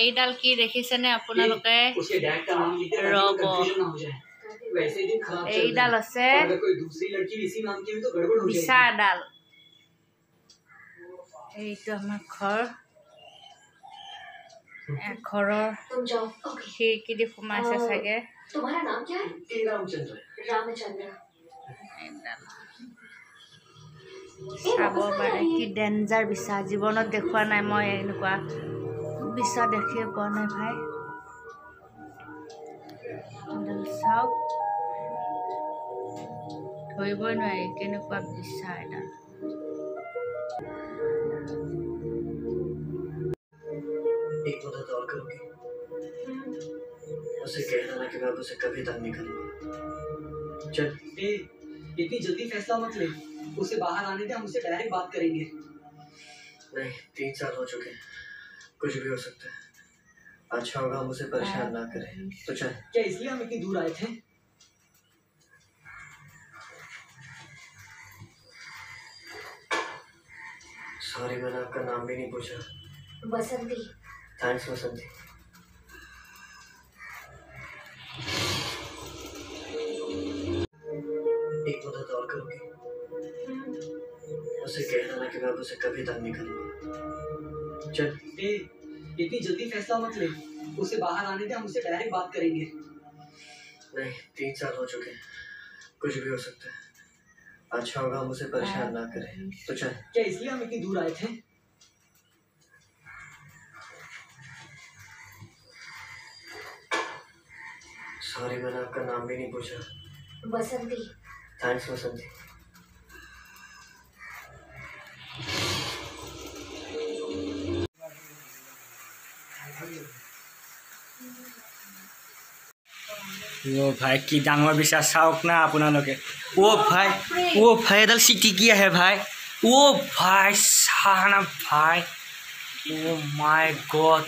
এইডাল কি দেখিছেনে আপোনালোকে ৰব এইডাল আছে বিছাডাল এইটো আমাৰ ঘৰৰ খিৰিকী দি সোমাইছে চাগে চাব পাৰে কি ডেঞ্জাৰ বিছা জীৱনত দেখুৱা নাই মই এনেকুৱা বিছা দেখিয়ে পোৱা নাই ভাই চাওক ধৰিবই নোৱাৰি কেনেকুৱা বিছা এটা एक मदद और करोगी उसे कहना ना कि मैं उसे कभी तंग नहीं करूंगा चल इतनी जल्दी फैसला मत ले उसे बाहर आने दे हम उससे डायरेक्ट बात करेंगे नहीं 3 साल हो चुके हैं कुछ भी हो सकता है अच्छा होगा हम उसे परेशान ना करें तो चल क्या इसलिए हम इतनी दूर आए थे सॉरी मैंने आपका नाम भी नहीं पूछा बसंती थैंक्स बसंती एक मदद और करोगी उसे कहना ना कि मैं उसे कभी तंग नहीं करूंगा चल इतनी जल्दी फैसला मत ले उसे बाहर आने दे हम उससे डायरेक्ट बात करेंगे नहीं 3 साल हो चुके हैं कुछ भी हो सकता है अच्छा होगा हम उसे परेशान ना करें तो चल क्या इसलिए हम इतनी दूर आए थे सॉरी मैंने आपका नाम भी नहीं पूछा बसंती थैंक्स बसंती ओ भाई की डांगर बिसा चाওক ना আপোনালোকে ओ भाई एडाल चिटिकी आহে भाई ओ भाई साना भाई ओ माय गॉड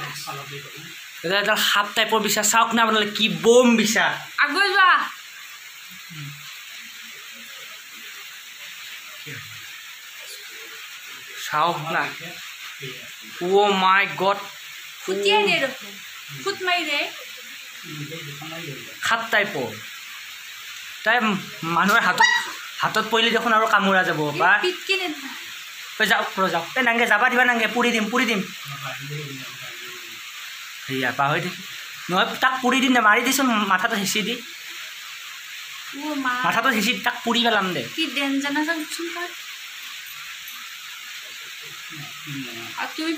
एडाल हाफ टाइपर बिसा चाওক ना আপোনালোকে কি বম बिसा আগৈ যোৱা চাওক না ओ माय गॉड ফুটিয়াই দে দেখোন ফুট মাৰি দে হাত টাইপৰ তাই মানুহৰ হাতত পৰিলে দেখোন আৰু কামুৰা যাব বা পিটকি নে যাওক এই নাংগে যাবা দিবা নাংগে পুৰি দিম সেয়া পাহৰি দেখি নহয় তাক পুৰি দিম দে মাৰি দিছোঁ মাথাটো হেঁচি দি ও মা মাথাটো হেঁচি তাক পুৰি পেলাম দে কি ডেঞ্জাৰ না চোন পাই আৰু তুমি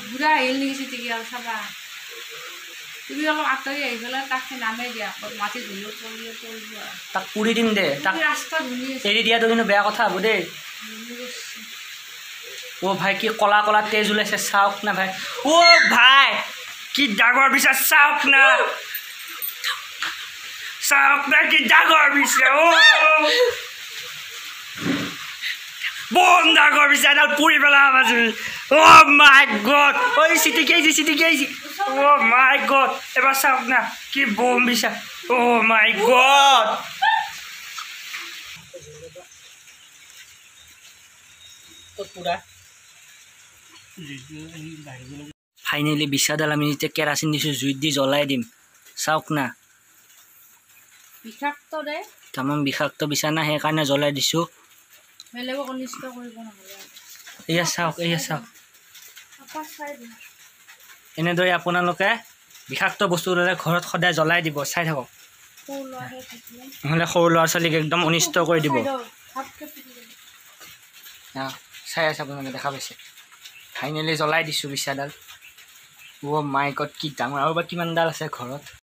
ঘূৰা আহিল নেকি চিটিকি আৰু চাবা তুমি অলপ আঁতৰি আহি পেলাই তাক নামে দিয়া মাটি ধুলেও পৰিব তাক পুৰি দিম দে তাক ৰাস্তা ধুলি এৰি দিয়াটো কিন্তু বেয়া কথা হ'ব দেই ओ भाई की कला कला तेज ओलाइছে চাওক না ভাই ओ भाई की डागर बिसा চাওক না की डागर बिसा ओ बम डागर बिसा डाल पुरी পেলাম আজি ओ माय गॉड ओइ सिटी केজি ओ माय गॉड এবাৰ চাওক না কি বম बिसा ओ माय गॉड तो पूरा फाइनेली बिसाडाल आमी এতিয়া কেৰাচিন দিছোঁ জুইত দি জ্বলাই দিম চাওক না বিষাক্ত দে তামাম বিষাক্ত বিছা না সেইকাৰণে জ্বলাই দিছোঁ মেলেব অনিষ্ট কৰিব নহ'লে এয়া চাওক এনেদৰে আপোনালোকে বিষাক্ত বস্তু ল'লে ঘৰত সদায় জ্বলাই দিব চাই থাকক নহ'লে সৰু ল'ৰা ছোৱালীক একদম অনিষ্ট কৰি দিব চাই আছে আপোনালোকে দেখা পাইছে ফাইনেলি জ্বলাই দিছোঁ বিছাডাল ओ माय गॉड की डाঙৰ আৰু বা কিমান ডাল আছে ঘৰত